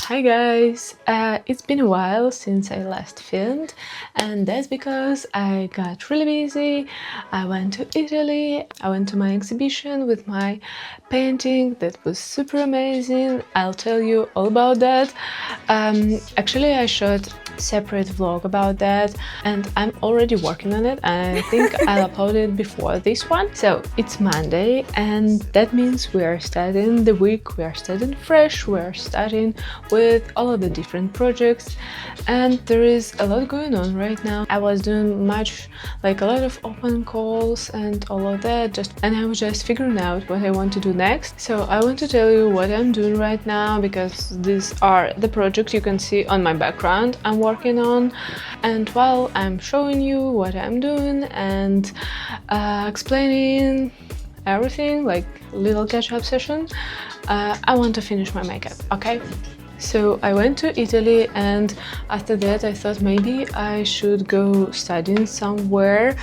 Hi guys! It's been a while since I last filmed, and that's because I got really busy. I went to Italy, I went to my exhibition with my painting that was super amazing. I'll tell you all about that. Actually, I shot separate vlog about that and I'm already working on it. I think I'll upload it before this one. So it's Monday and that means we are starting the week, we are starting fresh, we are starting with all of the different projects and there is a lot going on right now. I was doing a lot of open calls and all of that and I was just figuring out what I want to do next. So I want to tell you what I'm doing right now because these are the projects you can see on my background I'm working on, and while I'm showing you what I'm doing and explaining everything, like little catch-up session, I want to finish my makeup, okay? So I went to Italy and after that I thought maybe I should go studying somewhere,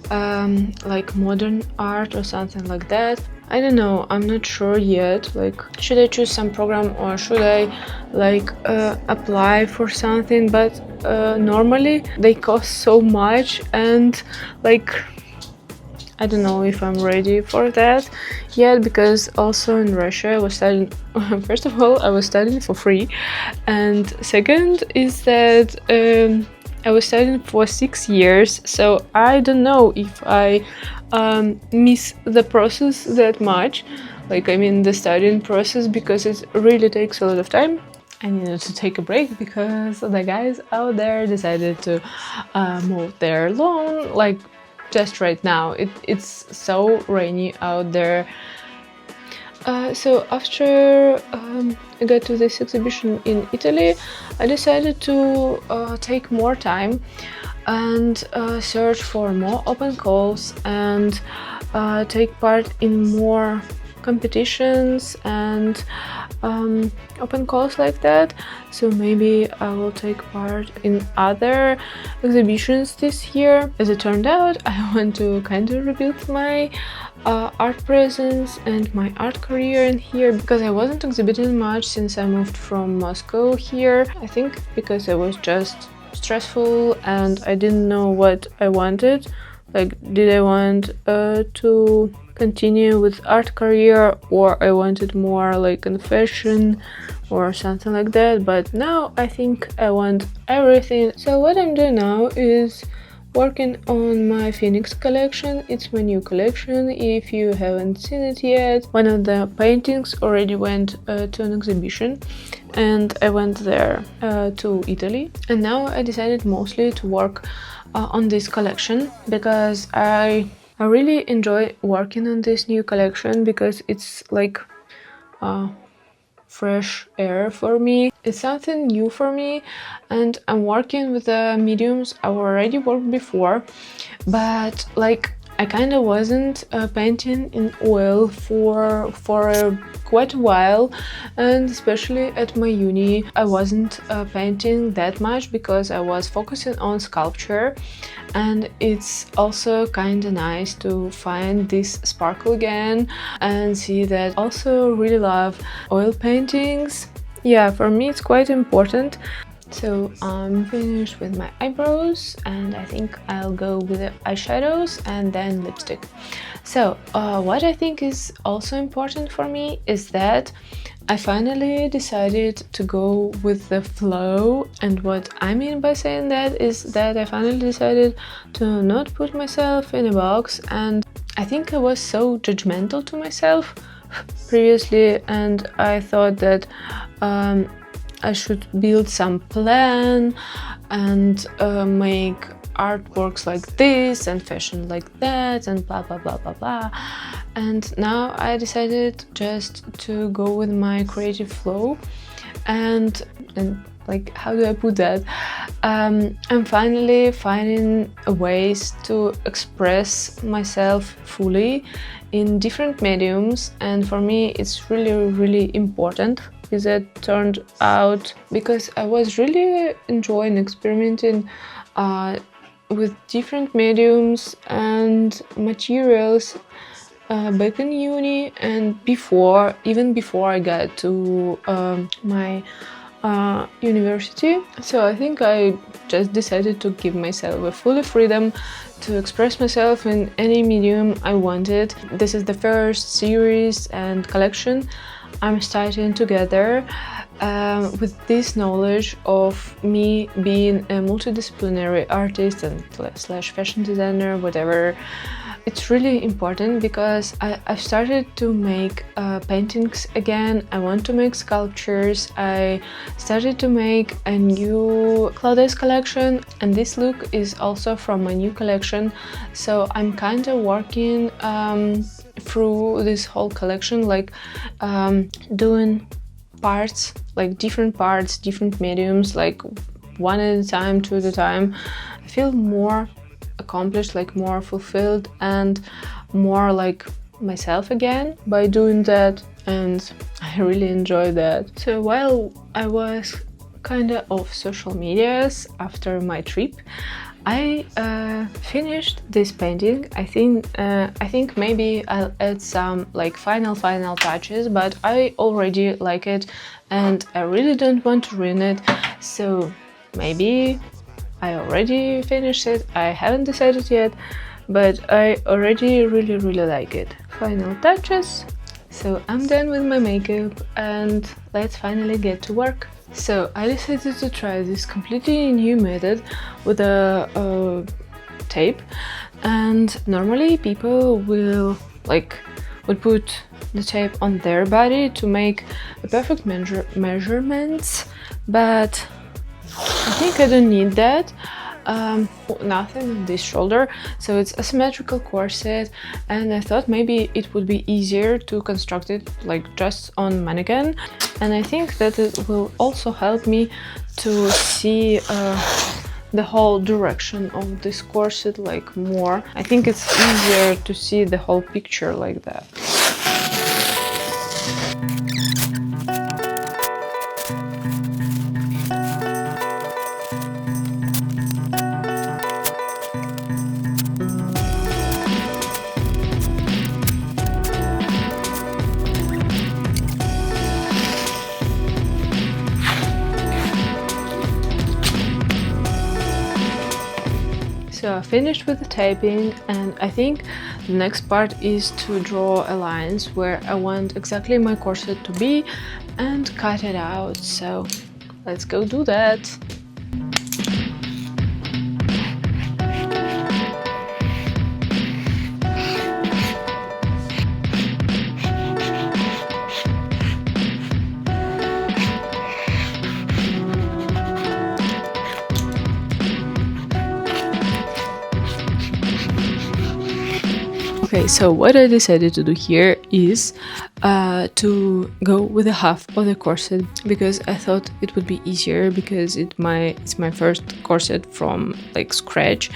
like modern art or something like that. I don't know, I'm not sure yet, like should I choose some program or should I apply for something, but normally they cost so much and I don't know if I'm ready for that yet, because also in Russia I was studying, first of all, I was studying for free, and second is that I was studying for 6 years, so I don't know if I miss the process that much, the studying process, because it really takes a lot of time. I needed to take a break because the guys out there decided to move their lawn, just right now. It's so rainy out there. So after I got to this exhibition in Italy, I decided to take more time and search for more open calls and take part in more competitions and open calls like that. So maybe I will take part in other exhibitions this year. As it turned out, I want to kind of rebuild my art presence and my art career in here, because I wasn't exhibiting much since I moved from Moscow here. I think because I was just stressful and I didn't know what I wanted. Did I want to continue with art career, or I wanted more in fashion or something like that, but now I think I want everything. So what I'm doing now is working on my Phoenix collection. It's my new collection. If you haven't seen it yet, one of the paintings already went to an exhibition and I went there to Italy, and now I decided mostly to work on this collection because I really enjoy working on this new collection, because it's like fresh air for me. It's something new for me, and I'm working with the mediums I already worked before, but I kind of wasn't painting in oil for quite a while, and especially at my uni I wasn't painting that much because I was focusing on sculpture, and it's also kind of nice to find this sparkle again and see that I also really love oil paintings. Yeah, for me it's quite important. So I'm finished with my eyebrows and I think I'll go with the eyeshadows and then lipstick. So what I think is also important for me is that I finally decided to go with the flow, and what I mean by saying that is that I finally decided to not put myself in a box. And I think I was so judgmental to myself previously, and I thought that I should build some plan and make artworks like this and fashion like that and blah blah blah blah blah. And now I decided just to go with my creative flow, and how do I put that? I'm finally finding ways to express myself fully in different mediums, and for me it's really important. Is it turned out because I was really enjoying experimenting with different mediums and materials back in uni and even before I got to my university. So I think I just decided to give myself a full freedom to express myself in any medium I wanted. This is the first series and collection I'm starting together with this knowledge of me being a multidisciplinary artist and slash fashion designer, whatever. It's really important because I started to make paintings again. I want to make sculptures. I started to make a new clothes collection, and this look is also from my new collection. So I'm kind of working through this whole collection, like doing parts, like different parts, different mediums, like one at a time, two at a time. I feel more accomplished, like more fulfilled and more like myself again by doing that, and I really enjoy that. So while I was kind of off social medias after my trip, I finished this painting. I think maybe I'll add some like final touches, but I already like it and I really don't want to ruin it. So maybe I already finished it. I haven't decided yet, but I already really like it. Final touches. So I'm done with my makeup and let's finally get to work. So I decided to try this completely new method with a tape, and normally people would put the tape on their body to make a perfect measurements, but I think I don't need that. Nothing on this shoulder, so it's a symmetrical corset, and I thought maybe it would be easier to construct it like just on mannequin, and I think that it will also help me to see the whole direction of this corset like more. I think it's easier to see the whole picture like that. So I finished with the taping, and I think the next part is to draw a lines where I want exactly my corset to be and cut it out. So let's go do that. Okay, so what I decided to do here is to go with the half of the corset, because I thought it would be easier because it's my first corset from like scratch.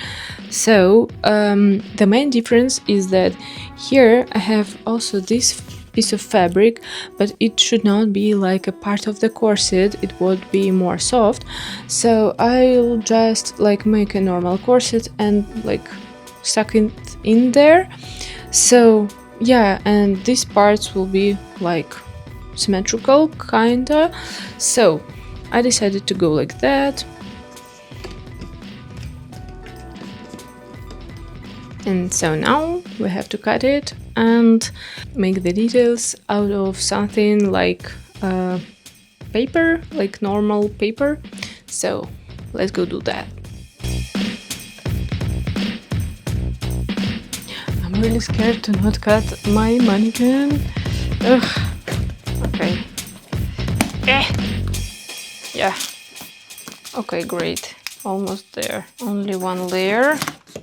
So the main difference is that here I have also this piece of fabric, but it should not be like a part of the corset, it would be more soft. So I'll just like make a normal corset and like stuck it in there. So yeah, and these parts will be like symmetrical kinda. So I decided to go like that, and so now we have to cut it and make the details out of something like paper, like normal paper. So let's go do that. I'm really scared to not cut my mannequin. Ugh. Okay. Yeah. Okay, great. Almost there. Only one layer.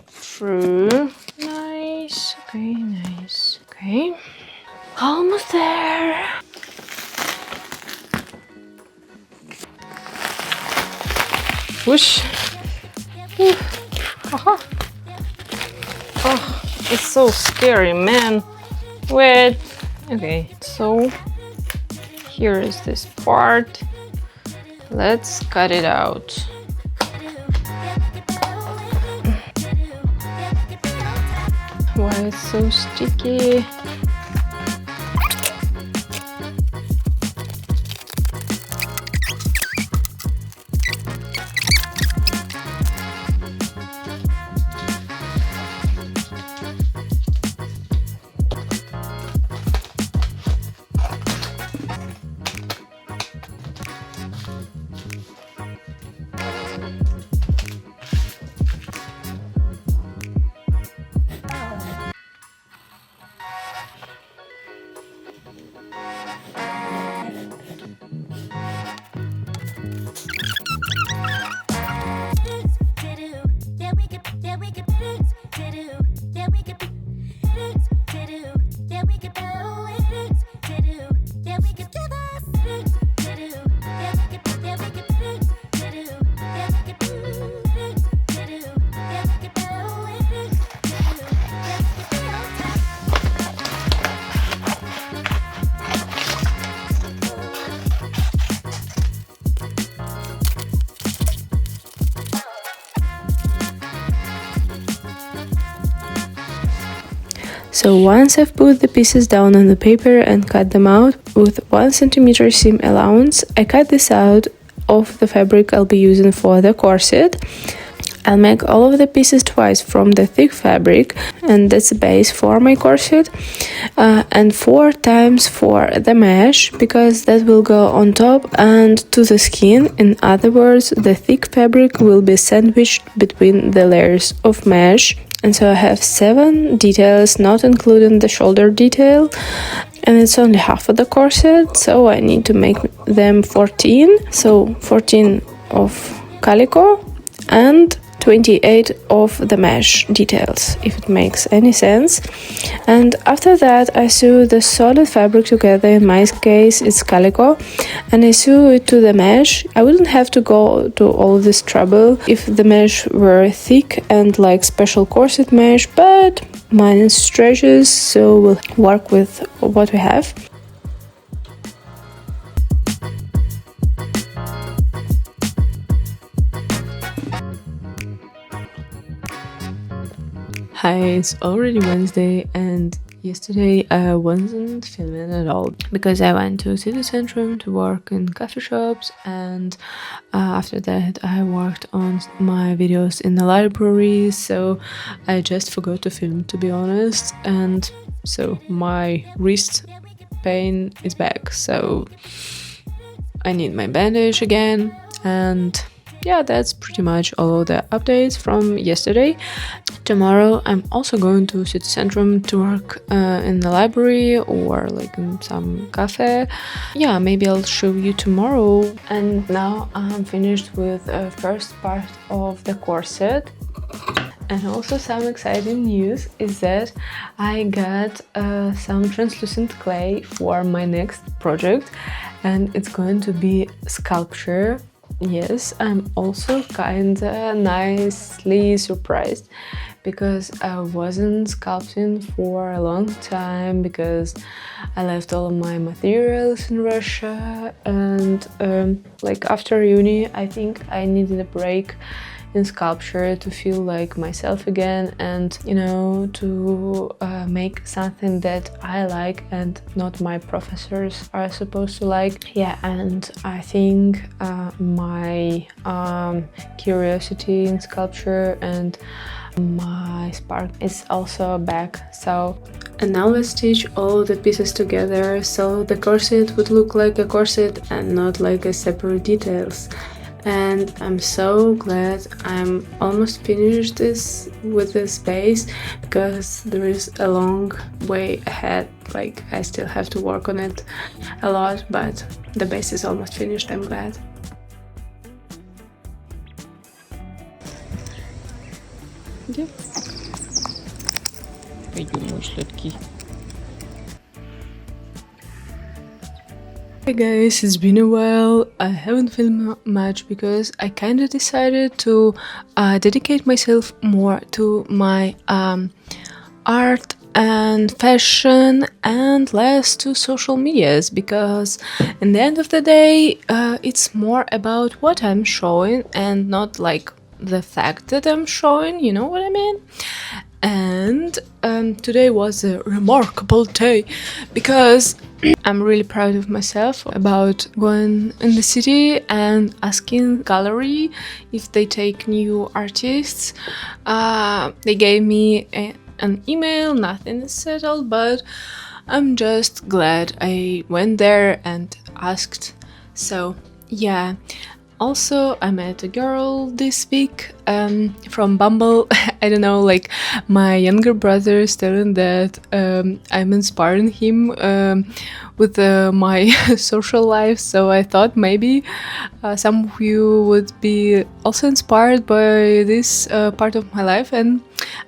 Through. Nice. Okay, nice. Okay. Almost there. Whoosh. Aha. Oh. It's so scary, man. Wait. Okay, so here is this part. Let's cut it out. Why it's so sticky? So once I've put the pieces down on the paper and cut them out with 1 centimeter seam allowance, I cut this out of the fabric I'll be using for the corset. I'll make all of the pieces twice from the thick fabric, and that's the base for my corset, and 4 times for the mesh, because that will go on top and to the skin. In other words, the thick fabric will be sandwiched between the layers of mesh. And so I have 7 details, not including the shoulder detail, and it's only half of the corset, so I need to make them 14. So 14 of calico and 28 of the mesh details, if it makes any sense. And after that I sew the solid fabric together. In my case it's calico, and I sew it to the mesh. I wouldn't have to go to all this trouble if the mesh were thick and like special corset mesh, but mine stretches, so we'll work with what we have. Hi, it's already Wednesday, and yesterday I wasn't filming at all because I went to city center to work in coffee shops, and after that I worked on my videos in the library, so I just forgot to film, to be honest, and so my wrist pain is back, so I need my bandage again. And yeah, that's pretty much all of the updates from yesterday. Tomorrow I'm also going to city center to work in the library or like in some cafe. Yeah, maybe I'll show you tomorrow. And now I'm finished with the first part of the corset. And also some exciting news is that I got some translucent clay for my next project, and it's going to be sculpture. Yes, I'm also kinda nicely surprised because I wasn't sculpting for a long time because I left all of my materials in Russia, and like after uni I think I needed a break in sculpture to feel like myself again, and you know, to make something that I like and not my professors are supposed to like. Yeah, and I think my curiosity in sculpture and my spark is also back. So, and now let's stitch all the pieces together so the corset would look like a corset and not like a separate details. And I'm so glad I'm almost finished with this base, because there is a long way ahead. Like I still have to work on it a lot, but the base is almost finished. I'm glad. Где? Пойдем, мой сладкий. Hey guys, it's been a while. I haven't filmed much because I kind of decided to dedicate myself more to my art and fashion and less to social medias, because in the end of the day it's more about what I'm showing and not like the fact that I'm showing, you know what I mean? And today was a remarkable day because I'm really proud of myself about going in the city and asking gallery if they take new artists. They gave me an email, nothing is settled, but I'm just glad I went there and asked. So yeah. Also, I met a girl this week from Bumble. I don't know, like my younger brother is telling that I'm inspiring him with my social life, so I thought maybe some of you would be also inspired by this part of my life, and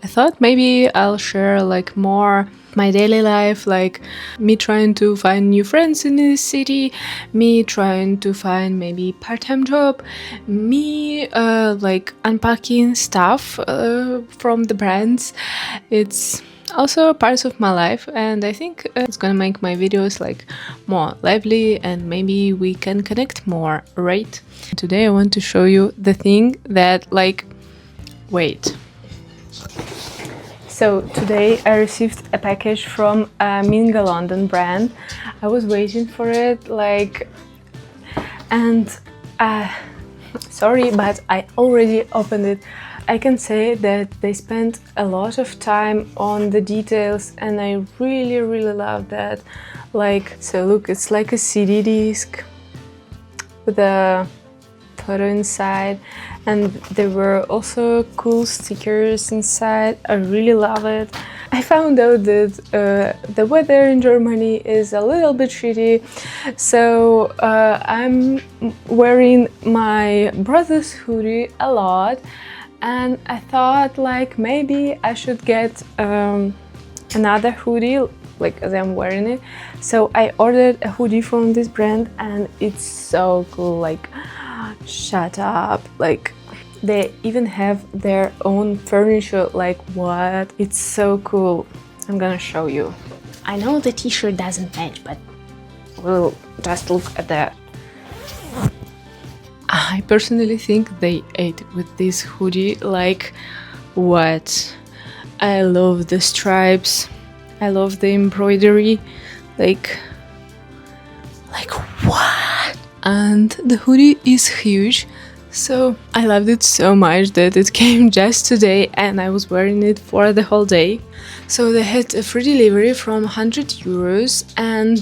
I thought maybe I'll share like more my daily life, like me trying to find new friends in this city, me trying to find maybe part-time job, me like unpacking stuff from the brands. It's also parts of my life, and I think it's gonna make my videos like more lively, and maybe we can connect more, right? Today I want to show you the thing that like, wait. So today I received a package from a Minga London brand. I was waiting for it and sorry, but I already opened it. I can say that they spent a lot of time on the details and I really love that. So look, it's like a CD disc with a photo inside, and there were also cool stickers inside. I really love it. I found out that the weather in Germany is a little bit shitty, so I'm wearing my brother's hoodie a lot, and I thought maybe I should get another hoodie as I'm wearing it. So I ordered a hoodie from this brand and it's so cool, shut up, they even have their own furniture, what? It's so cool. I'm gonna show you. I know the t-shirt doesn't match, but we'll just look at that. I personally think they ate with this hoodie, what? I love the stripes, I love the embroidery, what? And the hoodie is huge, so I loved it so much that it came just today and I was wearing it for the whole day. So they had a free delivery from 100 euros and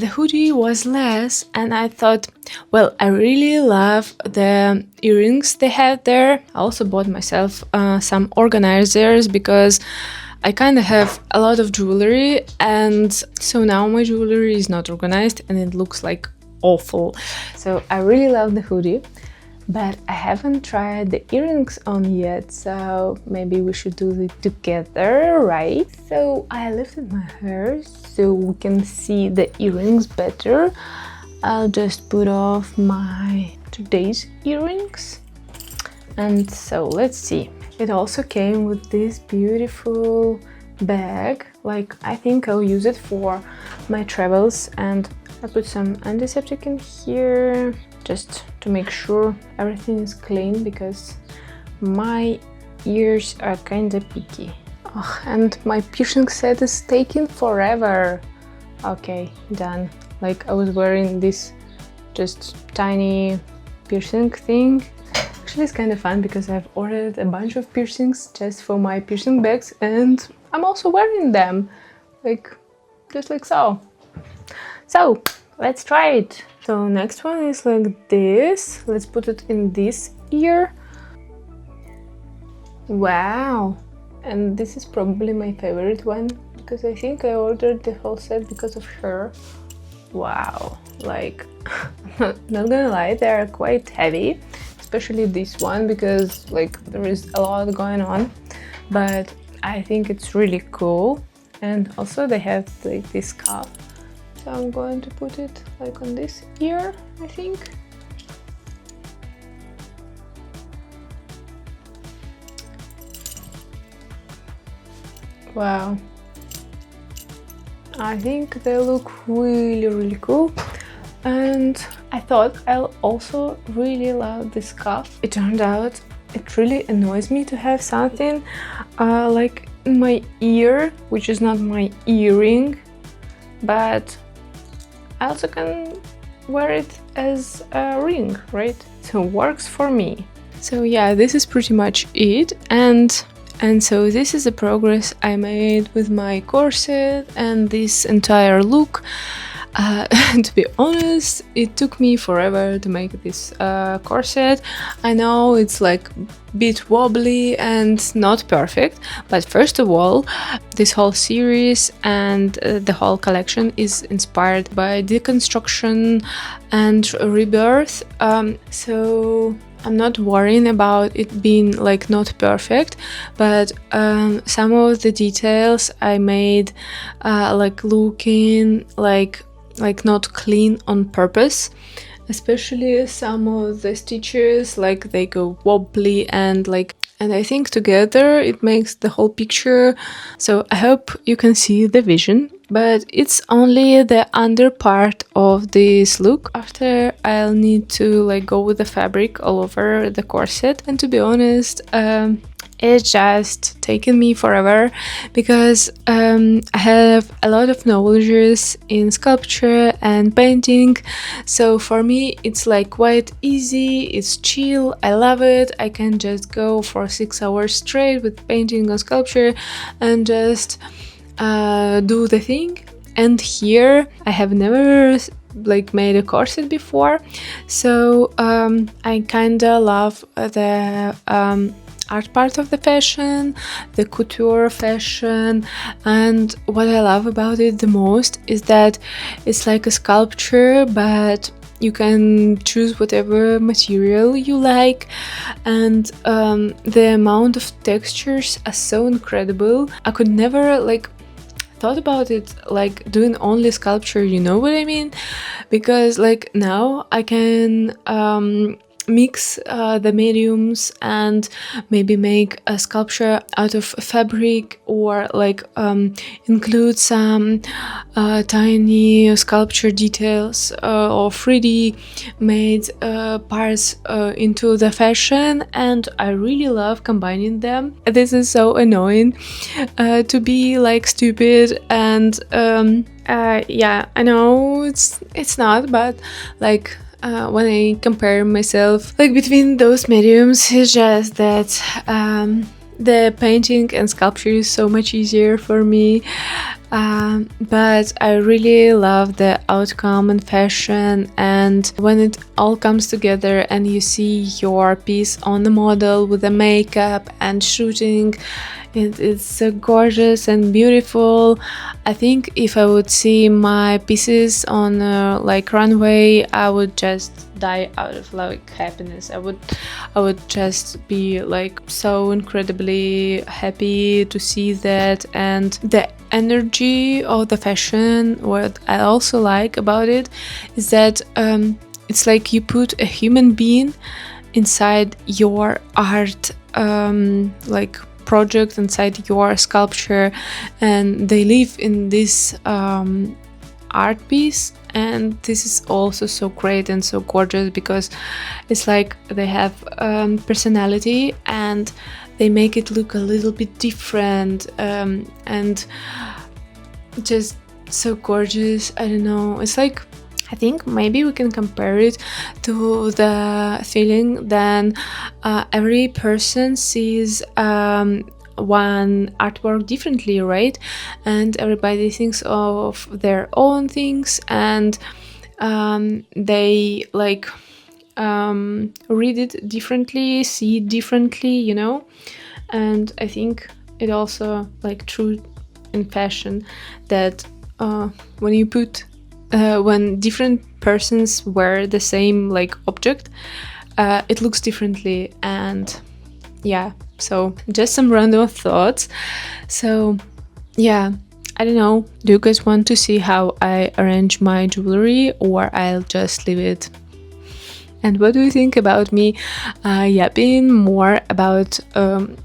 the hoodie was less, and I thought, well, I really love the earrings they had there. I also bought myself some organizers because I kind of have a lot of jewelry, and so now my jewelry is not organized and it looks awful. So I really love the hoodie, but I haven't tried the earrings on yet, so maybe we should do it together, right? So I lifted my hair so we can see the earrings better. I'll just put off my today's earrings. And so let's see. It also came with this beautiful bag. I think I'll use it for my travels, and I put some antiseptic in here just to make sure everything is clean because my ears are kinda picky. Oh, and my piercing set is taking forever. Okay, done. I was wearing this just tiny piercing thing. Actually, it's kind of fun because I've ordered a bunch of piercings just for my piercing bags and I'm also wearing them, just like so. So let's try it. So next one is like this. Let's put it in this ear. Wow, and this is probably my favorite one because I think I ordered the whole set because of her. Wow, not gonna lie, they are quite heavy, especially this one because there is a lot going on, but I think it's really cool. And also they have this cuff, so I'm going to put it on this ear, I think. Wow, I think they look really cool, and I thought I'll also really love this cuff. It turned out it really annoys me to have something in my ear, which is not my earring, but I also can wear it as a ring, right? So it works for me. So yeah, this is pretty much it, and so this is the progress I made with my corset and this entire look. To be honest, it took me forever to make this corset. I know it's a bit wobbly and not perfect, but first of all, this whole series and the whole collection is inspired by deconstruction and rebirth, so I'm not worrying about it being not perfect, but some of the details I made looking not clean on purpose, especially some of the stitches they go wobbly and I think together it makes the whole picture. So I hope you can see the vision, but it's only the under part of this look. After I'll need to go with the fabric all over the corset, and to be honest, it's just taken me forever because I have a lot of knowledges in sculpture and painting. So for me, it's like quite easy, it's chill, I love it. I can just go for 6 hours straight with painting and sculpture and just do the thing. And here I have never like made a corset before, so I kinda love the art part of the fashion, the couture fashion, and what I love about it the most is that it's like a sculpture, but you can choose whatever material you like, and the amount of textures are so incredible. I could never like thought about it like doing only sculpture, you know what I mean? Because like now I can mix the mediums and maybe make a sculpture out of fabric, or like include some tiny sculpture details or 3D made parts into the fashion, and I really love combining them. This is so annoying to be like stupid, and yeah, I know it's not, but like when I compare myself like between those mediums, it's just that the painting and sculpture is so much easier for me. But I really love the outcome and fashion, and when it all comes together and you see your piece on the model with the makeup and shooting, it's so gorgeous and beautiful. I think if I would see my pieces on like runway, I would just die out of like happiness. I would just be like so incredibly happy to see that, and the energy of the fashion. What I also like about it is that it's like you put a human being inside your art like project, inside your sculpture, and they live in this art piece. And this is also so great and so gorgeous because it's like they have personality, and they make it look a little bit different, and just so gorgeous. I don't know, it's like, I think maybe we can compare it to the feeling then every person sees one artwork differently, right? And everybody thinks of their own things, and they like read it differently, see it differently, you know? And I think it also like true in fashion that when you put when different persons wear the same like object, it looks differently. And yeah, so just some random thoughts. So yeah, I don't know, do you guys want to see how I arrange my jewelry, or I'll just leave it? And what do you think about me yapping more about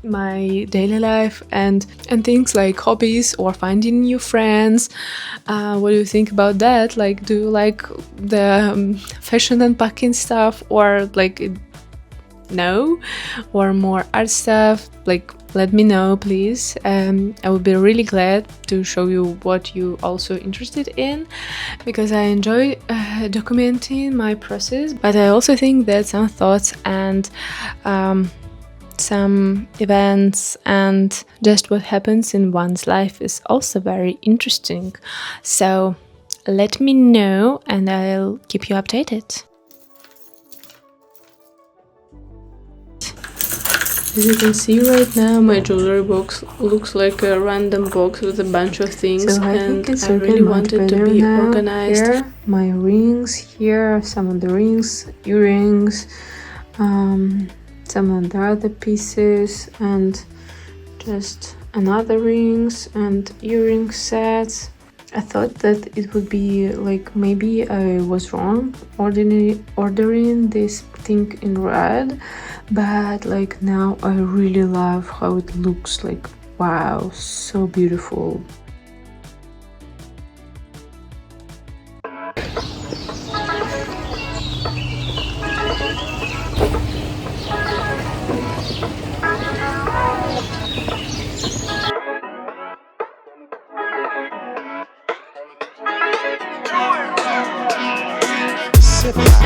my daily life and things like hobbies or finding new friends? What do you think about that? Like, do you like the fashion unpacking stuff, or like no, or more art stuff? Like, let me know, please. I would be really glad to show you what you also interested in, because I enjoy documenting my process. But I also think that some thoughts and some events and just what happens in one's life is also very interesting. So let me know and I'll keep you updated. As you can see right now, my jewelry box looks like a random box with a bunch of things, so and I really wanted to be organized. Here, my rings, here are some of the rings, earrings, some of the other pieces, and just another rings and earring sets. I thought that it would be like maybe I was wrong ordering this thing in red, but like now I really love how it looks. Like, wow, so beautiful. Sip